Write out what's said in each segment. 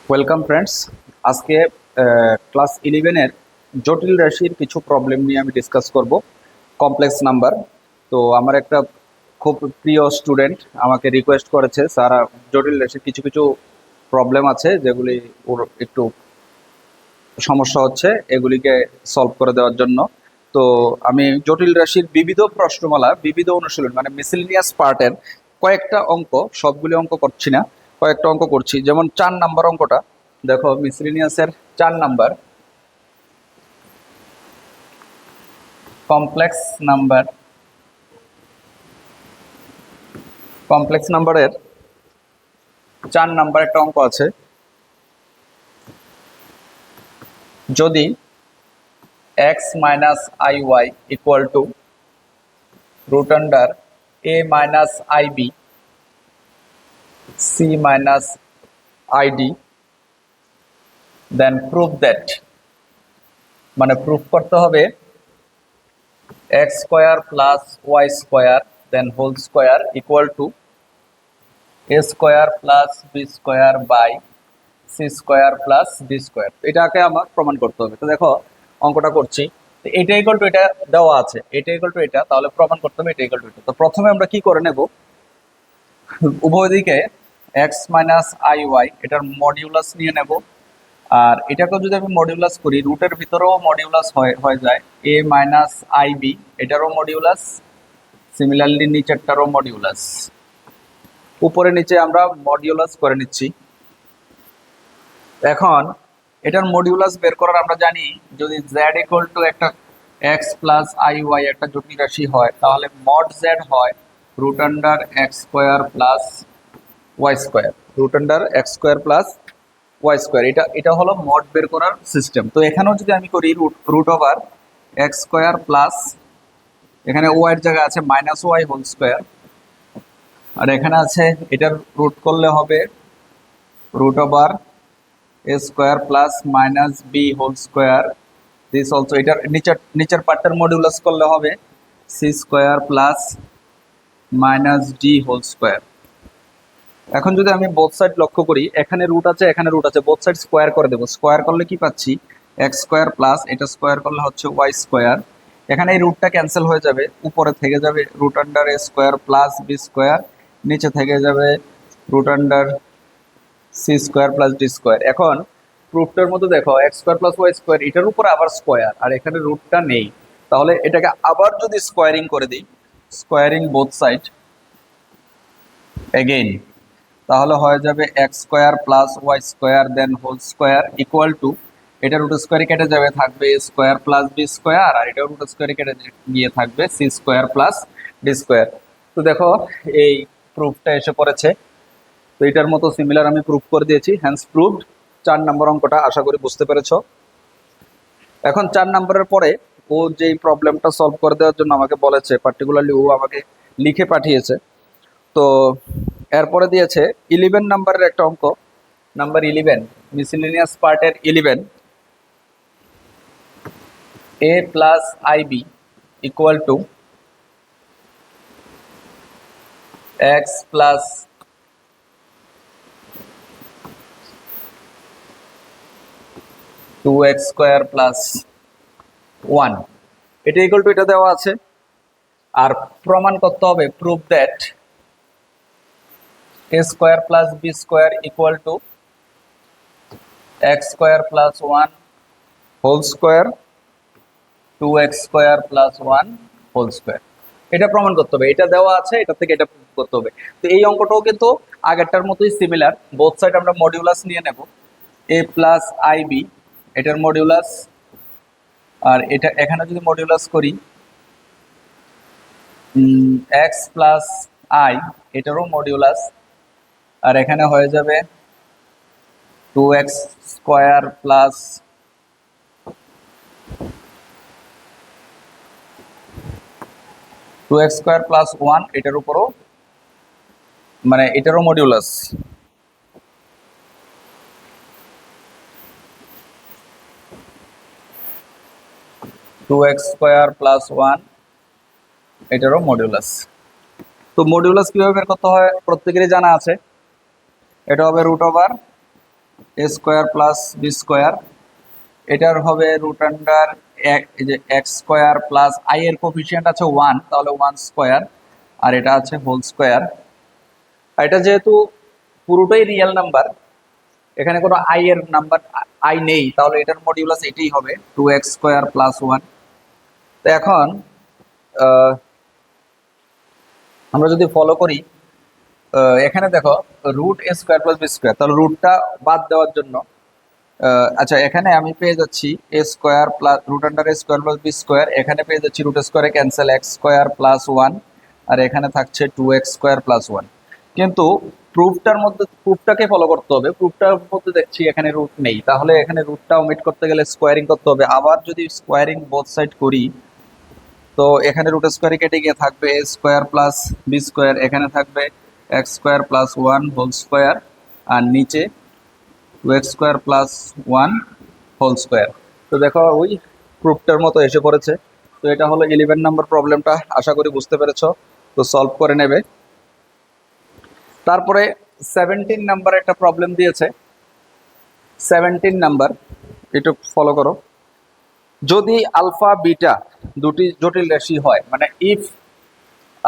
Welcome friends. আজকে class 11-এর জটিল রাশির কিছু প্রবলেম নিয়ে আমি ডিসকাস করব। Complex number. তো আমার একটা খুব প্রিয় স্টুডেন্ট আমাকে রিকোয়েস্ট করেছে, স্যার জটিল রাশির কিছু কিছু প্রবলেম আছে যেগুলি ওর একটু সমস্যা হচ্ছে, এগুলিকে সলভ করে দেওয়ার জন্য। তো আমি জটিল রাশির বিবিধ প্রশ্নমালা, বিবিধ অনুশীলন মানে মিসেলিনিয়াস পার্টের কয়েকটা অঙ্ক, সবগুলি অঙ্ক করছি না, কয়েকটা অঙ্ক করছি। যেমন 4 নাম্বার অঙ্কটা দেখো, মিসেলিনিয়াসের 4 নাম্বার, কমপ্লেক্স নাম্বার। কমপ্লেক্স নাম্বারের 4 নাম্বার একটা অঙ্ক আছে। যদি x minus i y equal to root under a minus i b c minus i d, then prove that, মানে প্রুফ করতে হবে x square plus y square then whole square equal to a square plus b square by c square plus d square. এটাকে আমার প্রমাণ করতে হবে। তো দেখো অঙ্কটা করছি, তো এটা ইকুয়াল টু এটা দেওয়া আছে, এটা ইকুয়াল টু এটা, তাহলে প্রমাণ করতে হবে এটা ইকুয়াল টু এটা। তো প্রথমে আমরা কি করে নেব, উভয় দিকে এক্স মাইনাস আই ওয়াই এটার মডিউলাস নিয়ে নেব। আর এটাকে যদি আমি মডিউলাস করি, রুটের ভিতরেও মডিউলাস হয়ে যায়, এ মাইনাস আই বি এটারও মডিউলাস, সিমিলারলি নিচেরটারও মডিউলাস। উপরে নিচে আমরা মডিউলাস করে নিচ্ছি। এখন এটার মডিউলাস বের করার আমরা জানি, যদি জেড ইকুয়াল টু একটা এক্স প্লাস আই ওয়াই একটা জটিল রাশি হয়, তাহলে মড জেড হয় root under x square plus y square, root under x square plus y square. এটা এটা হলো মড বের করার সিস্টেম। তো এখানেও যদি আমি করি root over x square plus, এখানে ওয়াই এর জায়গায় আছে মাইনাস ওয়াই হোল স্কোয়ার, আর এখানে আছে এটার রুট করলে হবে root over a square plus minus b whole square, this also এটার নিচের পার্টটার মডিউলাস করলে হবে c square plus minus d whole square. এখন যদি আমি বোথ সাইড লক্ষ্য করি, এখানে রুট আছে এখানে রুট আছে, বোথ সাইড স্কোয়ার করে দেবো। স্কোয়ার করলে কি পাচ্ছি, এক্স স্কোয়ার প্লাস এটা স্কোয়ার করলে হচ্ছে ওয়াই স্কোয়ার। এখানে এই রুটটা ক্যান্সেল হয়ে যাবে, উপরে থেকে যাবে root under a square plus b square, নিচে থেকে যাবে root under c square plus d square. এখন প্রুফটার মধ্যে দেখো x square plus y square, এটার উপরে আবার স্কোয়ার, আর এখানে রুটটা নেই। তাহলে এটাকে আবার যদি স্কোয়ারিং করে দিই, স্কোয়ারিং বোথ সাইড এগেইন, তাহলে হয়ে যাবে x square plus y square then whole square equal to, এটা রুট স্কোয়ারে কেটে যাবে, থাকবে a square plus b square, আর এটা রুট স্কোয়ারে কেটে গিয়ে থাকবে c square plus d square. তো দেখো এই প্রুফটা এসে পড়েছে। তো এটার মতো সিমিলার আমি প্রুফ করে দিয়েছি, হ্যান্স প্রুভড। 4 নম্বর অঙ্কটা আশা করি বুঝতে পেরেছো। এখন 4 নম্বরের পরে ও যেই প্রবলেমটা সলভ করে দেওয়ার জন্য আমাকে বলেছে, পার্টিকুলারলি ও আমাকে লিখে পাঠিয়েছে। তো এরপরে দিয়েছে 11 নম্বরের একটা অঙ্ক, নাম্বার 11, মিসেলেনিয়াস পার্টের 11, a plus i b equal to x plus two x square plus one, এটা ইকুয়াল টু এটা দেওয়া আছে। আর প্রমাণ করতে হবে prove that a square plus b square equal to x square plus one whole square two x square plus one whole square. এটা প্রমাণ করতে হবে, এটা দেওয়া আছে, এটা থেকে এটা প্রুভ করতে হবে। তো এই অঙ্কটাও কিন্তু আগেরটার মতোই সিমিলার, বোথ সাইড আমরা মডিউলাস নিয়ে নেব, এ প্লাস আই বি এটার মডিউলাস, আর এটা এখানে যদি মডিউলাস করি এক্স প্লাস আই এটারও মডিউলাস, আর এখানে হয়ে যাবে two x square plus two x square plus one, এটার উপরও মানে এটারও modulus, two x square plus one এটারও মডিউলাস। তো মডিউলাস কিভাবে বের করতে হয় প্রত্যেকেরই জানা আছে, এটা হবে root over a square plus b square, এটার হবে রুট আন্ডার এই যে এক্স স্কোয়ার প্লাস আই এর কোফিসিয়েন্ট আছে 1, তাহলে 1 স্কোয়ার, আর এটা আছে হোল স্কোয়ার। এটা যেহেতু পুরোটাই রিয়েল নাম্বার, এখানে কোনো আই এর নাম্বার আই নেই, তাহলে এটার মডিউলাস এটাই হবে 2x স্কোয়ার প্লাস 1। তো এখন আমরা যদি ফলো করি, এখানে দেখো রুট এ স্কোয়ার প্লাস বি স্কোয়ার, তাহলে রুটটা বাদ দেওয়ার জন্য আচ্ছা এখানে আমি পেয়ে যাচ্ছি এ square plus root under a square plus b square, এখানে পেয়ে যাচ্ছি রুট স্কোয়ারে ক্যান্সেল এক্স স্কোয়ার প্লাস 1, আর এখানে থাকছে 2x স্কোয়ার প্লাস 1। কিন্তু প্রুফটাকে ফলো করতে হবে, প্রুফটার মধ্যে দেখছি এখানে রুট নেই, তাহলে এখানে রুটটা ওমিট করতে গেলে স্কোয়ারিং করতে হবে। আবার যদি স্কোয়ারিং বোথ সাইড করি, তো এখানে রুট স্কোয়ারে কেটে গিয়ে থাকবে a square plus b square, এখানে থাকবে x square plus 1 whole square, আর নিচে 2x square plus 1 whole square. তো দেখো ওই প্রুফটার মতো এসে পড়েছে। তো এটা হলো 11 নম্বর প্রবলেমটা, আশা করি বুঝতে পেরেছো। তো সলভ করে নেবে। তারপরে 17 নাম্বার একটা প্রবলেম দিয়েছে। 17 নাম্বার একটু ফলো করো। যদি আলফা বিটা দুটি জটিল রাশি হয়, মানে if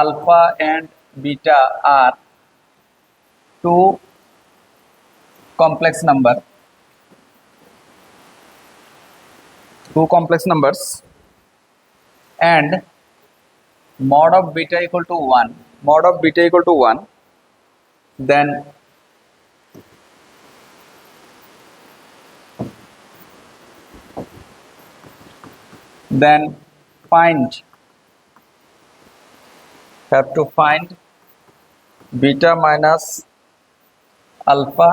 alpha and beta are two complex number, two complex numbers, and mod of beta equal to 1, mod of beta equal to 1, then find, have to find beta minus alpha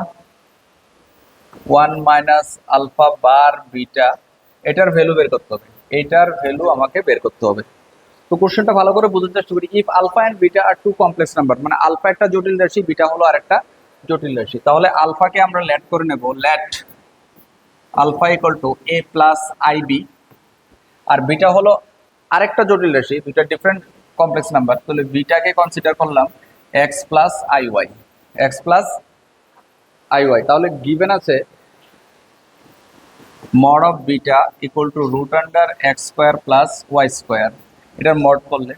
1 minus alpha bar beta, এটার value বের করতে হবে, এটার value আমাকে বের করতে হবে। তো কোশ্চেনটা ভালো করে বুঝতে চেষ্টা করি। If alpha and beta are two complex number, মানে আলফা একটা জটিল রাশি, বিটা হলো আরেকটা জটিল রাশি, তাহলে আলফাকে আমরা লেট করে নেব, let alpha equal to a plus i b, আর বিটা হলো আরেকটা জটিল রাশি, দুইটা ডিফারেন্ট কমপ্লেক্স নাম্বার, তাহলে বিটাকে কনসিডার করলাম x plus i y, x plus i y. তাহলে গিভেন আছে mod of beta equal to root under x square plus y square, এটার মড করলে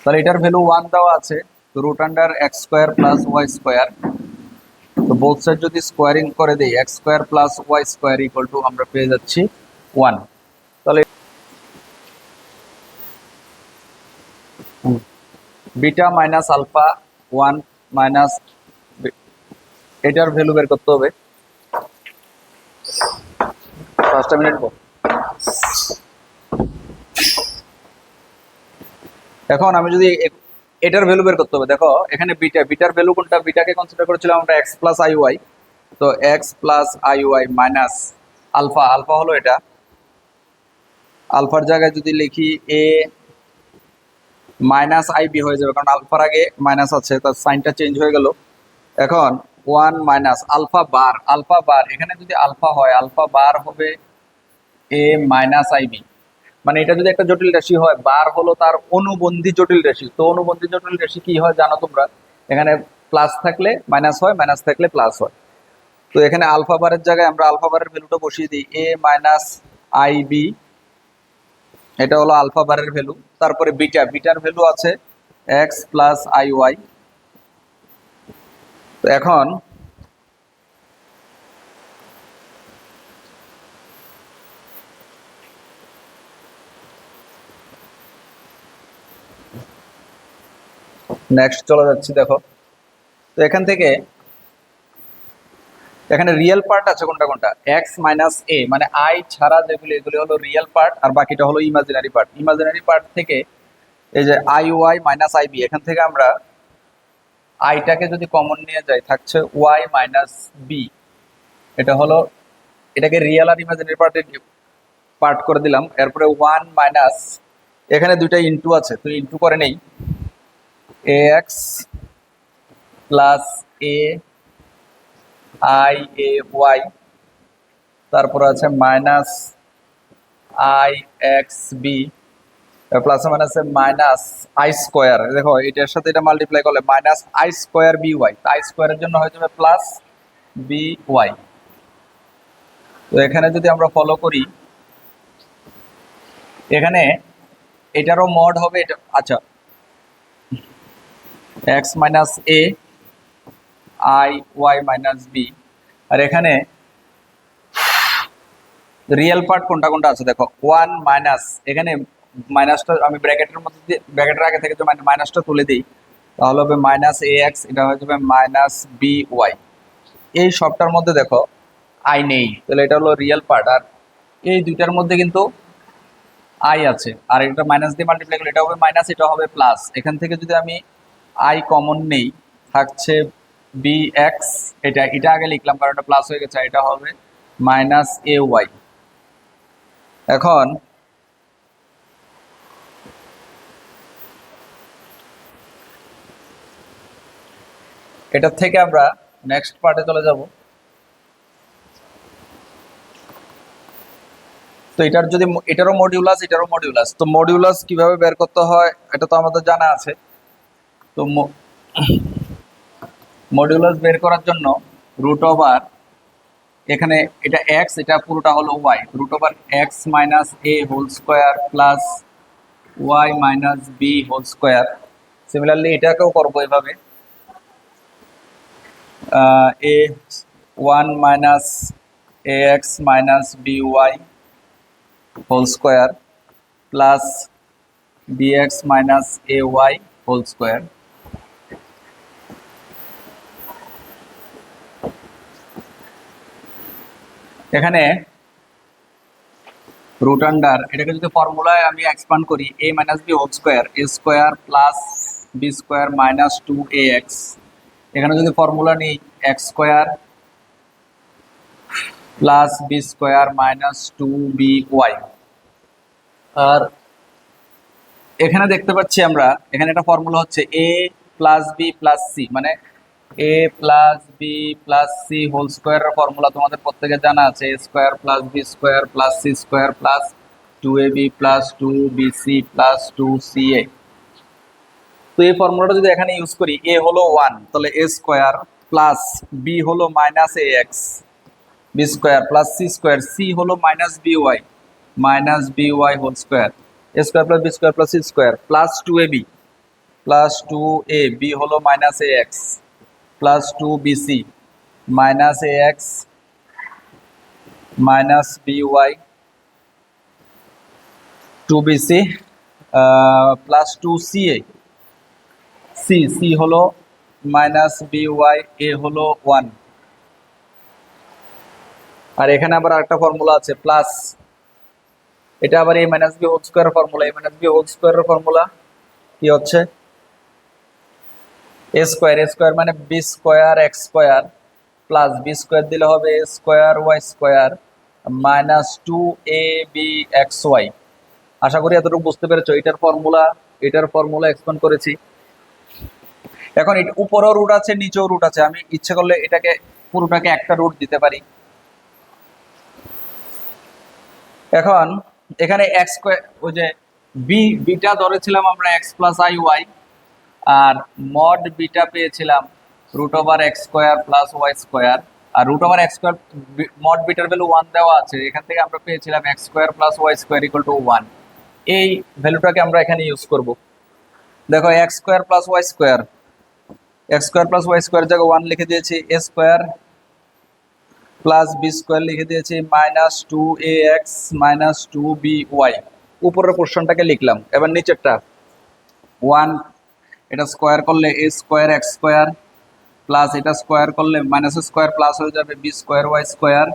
তাহলে এটার ভ্যালু 1 দেওয়া আছে, তো root under x square plus y square, তো বোথ সাইড যদি স্কোয়ারিং করে দেই x square plus y square equal to আমরা পেয়ে যাচ্ছি 1। তাহলে বিটা মাইনাস আলফা 1 মাইনাস, এটার ভ্যালু বের করতে হবে। 5 মিনিট পর এখন আমি যদি এটার ভ্যালু বের করতে হবে, দেখো এখানে বিটার ভ্যালু কোনটা, বিটাকে কনসিডার করেছিলাম আমরা এক্স প্লাস আই ওয়াই, তো x plus i y minus alpha, alpha হলো এটা, আলফার জায়গায় যদি লিখি এ মাইনাস আই বি হয়ে যাবে, কারণ আলফার আগে মাইনাস আছে, তার সাইনটা চেঞ্জ হয়ে গেল। এখন 1 মাইনাস আলফা বার, আলফা বার এখানে যদি আলফা হয়, আলফা বার হবে এ মাইনাস আই বি, মানে এটা যদি একটা জটিল রাশি হয়, বার হলো তার অনুবন্ধী জটিল রাশি। তো অনুবন্ধী জটিল রাশি কি হয় জানো তোমরা, এখানে প্লাস থাকলে মাইনাস হয়, মাইনাস থাকলে প্লাস হয়। তো এখানে আলফা বারের জায়গায় আমরা আলফা বারের ভ্যালুটা বসিয়ে দিই এ মাইনাস আই বি, এটা হলো আলফা বারের ভ্যালু। তারপরে বিটার ভ্যালু আছে এক্স প্লাস আই ওয়াই। তো এখন নেক্সট চলে যাচ্ছি, দেখো তো এখান থেকে এখানে রিয়েল পার্ট আছে কোনটা কোনটা, এক্স মাইনাস এ মানে আই ছাড়া যেগুলি, এগুলি হলো রিয়েল পার্ট, আর বাকিটা হলো ইমাজিনারি পার্ট। ইমাজিনারি পার্ট থেকে এই যে i y minus i b, এখান থেকে আমরা আইটাকে যদি কমন নিয়ে যাই থাকছে ওয়াই মাইনাস বি, এটা হলো, এটাকে রিয়েল আর ইমাজিনারি পার্ট করে দিলাম। এরপরে 1 মাইনাস, এখানে দুইটা ইনটু আছে, তো ইনটু করে নেই a x plus a i a y, তারপর আছে minus i x b plus মাইনাসে মাইনাস আই স্কোয়ার, দেখো এটার সাথে এটা মাল্টিপ্লাই করলে minus i square b y, i স্কোয়ারের জন্য হয়ে যাবে প্লাস বি ওয়াই। তো এখানে যদি আমরা ফলো করি, এখানে এটারও মড হবে এটা, আচ্ছা x minus a i y minus b, আর এখানে রিয়েল পার্ট কোনটা কোনটা আছে দেখো, ওয়ান মাইনাস, এখানে মাইনাসটা আমি ব্র্যাকেটের মধ্যে দিয়ে ব্র্যাকেটের আগে থেকে যে মাইনাসটা তুলে দিই, তাহলে হবে মাইনাস এ এক্স, এটা হয়ে যাবে মাইনাস বি ওয়াই। এই সবটার মধ্যে দেখো আই নেই, তাহলে এটা হলো রিয়েল পার্ট, আর এই দুইটার মধ্যে কিন্তু আই আছে, আর এটা মাইনাস দিয়ে মাল্টিপ্লাই করলে এটা হবে মাইনাস, এটা হবে প্লাস। এখান থেকে যদি আমি আই কমন নেই, থাকছে বি এক্স, এটা এটা আগে লিখলাম কারণ এটা প্লাস হয়ে গেছে, এটা হবে মাইনাস এ ওয়াই। এখন এটার থেকে আমরা নেক্সট পার্টে চলে যাব। তো এটার যদি এটারও মডিউলাস, তো মডিউলাস কিভাবে বের করতে হয় এটা তো আমাদের জানা আছে। তো মডিউলাস বের করার জন্য রুট ওভার, এখানে এটা এক্স, এটা পুরোটা হলো y, root over x minus a whole square plus y minus b whole square. Similarly এটাকেও করবো এভাবে, a one minus a x minus b y whole square plus b x minus a y whole square. এখানে root under, এটাকে যদি ফর্মুলায় আমি expand করি, a minus b whole square, a square plus b square minus two a x. এখানে যদি formula নিই x square plus b square minus two b y. আর এখানে দেখতে পাচ্ছি আমরা, এখানে একটা ফর্মুলা হচ্ছে a plus b plus c, মানে a plus b plus c whole স্কোয়ারের ফর্মুলা তোমাদের প্রত্যেকের জানা আছে, a square plus b square plus c square plus two a b plus two b c plus two c a. তো এই ফর্মুলাটা যদি এখানে ইউজ করি, এ হলো ওয়ান, তাহলে এ স্কোয়ার প্লাস বি হলো minus a x b square plus c square, c হলো minus b y whole square, a square plus b square plus c square plus two a b plus two a b হলো minus a x plus two b c minus a x minus b y two b c plus two c a, c হলো minus b y, a হলো one. আর এখানে আবার একটা formula আছে plus, এটা আবার a minus b whole square formula, a minus b whole স্কোয়ারের formula কি হচ্ছে এ স্কোয়ার মানে b square x square plus b square দিলে হবে a square y square minus two a b x y. আশা করি এতটুকু বুঝতে পেরেছো, এটার ফর্মুলা এক্সপ্লেন করেছি। এখন উপরেও রুট আছে নিচেও রুট আছে, আমি ইচ্ছে করলে এটাকে পুরোটাকে একটা রুট দিতে পারি। এখন এখানে এক্স স্কোয়ার, ওই যে বিটা ধরেছিলাম আমরা এক্স প্লাস আই ওয়াই, আর মড বিটা পেয়েছিলাম root over x square plus y square, আর root over x square mod বিটার ভ্যালু ওয়ান দেওয়া আছে, এখান থেকে আমরা পেয়েছিলাম x square plus y square equal to one. এই ভ্যালুটাকে আমরা এখানে ইউজ করব। দেখো x square plus y square, জায়গায় ওয়ান লিখে দিয়েছি, a square plus b square লিখে দিয়েছি minus two a x minus two b y. উপরের পোর্শনটাকে লিখলাম, এবার নিচেরটা ওয়ান, এটা স্কোয়ার করলে a square x square plus এটা স্কোয়ার করলে মাইনাস স্কোয়ার প্লাস হয়ে যাবে বি স্কোয়ার ওয়াই স্কোয়ার,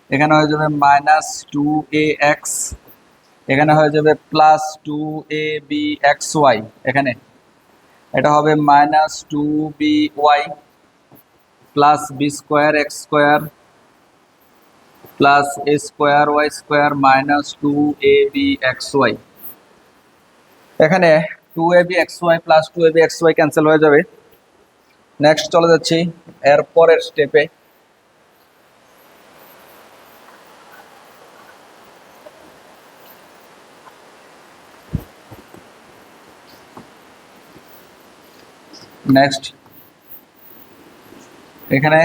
এখানে হয়ে যাবে মাইনাস টু এ এক্স, এখানে হয়ে যাবে plus two a b x y, এখানে এটা হবে minus two b y plus b square x square plus a square y square minus two a b x y. এখানে two a b x y plus two a b x y cancel হয়ে যাবে। Next চলে যাচ্ছি এর পরের স্টেপে। Next এখানে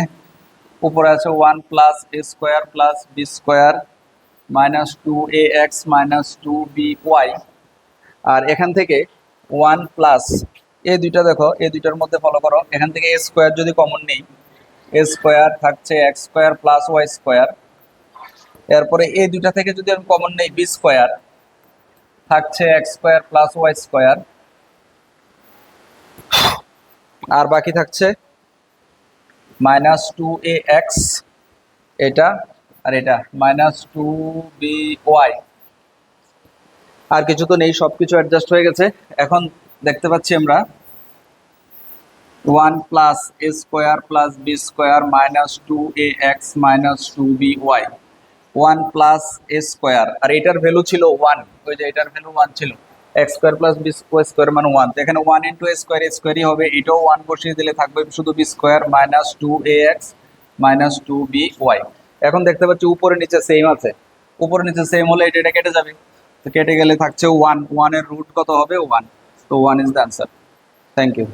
উপরে আছে 1 plus a square plus b square minus 2ax minus 2by। আর এখান থেকে 1 প্লাস এই দুইটা দেখো, এই দুইটার মধ্যে ফলো করো, এখান থেকে এ স্কোয়ার যদি কমন নেই, এ স্কোয়ার থাকছে x square plus y square. এরপরে এই দুইটা থেকে যদি আমি কমন নেই, বি স্কোয়ার থাকছে x square plus y square. আর বাকি থাকছে মাইনাস 2ax, এটা আর এটা মাইনাস 2by। আর কিছু তো নেই, সবকিছু অ্যাডজাস্ট হয়ে গেছে। এখন দেখতে পাচ্ছি আমরা 1 plus a square plus b square minus 2ax minus 2by। 1 plus a square, আর এটার ভ্যালু ছিল 1, ওই যে এটার ভ্যালু 1 ছিল, x square plus b square মানে 1, তো এখানে 1 ইন্টু এ স্কোয়ারই হবে, এটাও 1 বসিয়ে দিলে থাকবে শুধু B square minus 2ax minus 2by। এখন দেখতে পাচ্ছি উপরে নিচে সেম আছে, উপরে নিচে সেম হলে এটা কেটে যাবে, তো কেটে গেলে থাকছে 1, 1 এর রুট কত হবে 1, তো 1 is the answer. Thank you.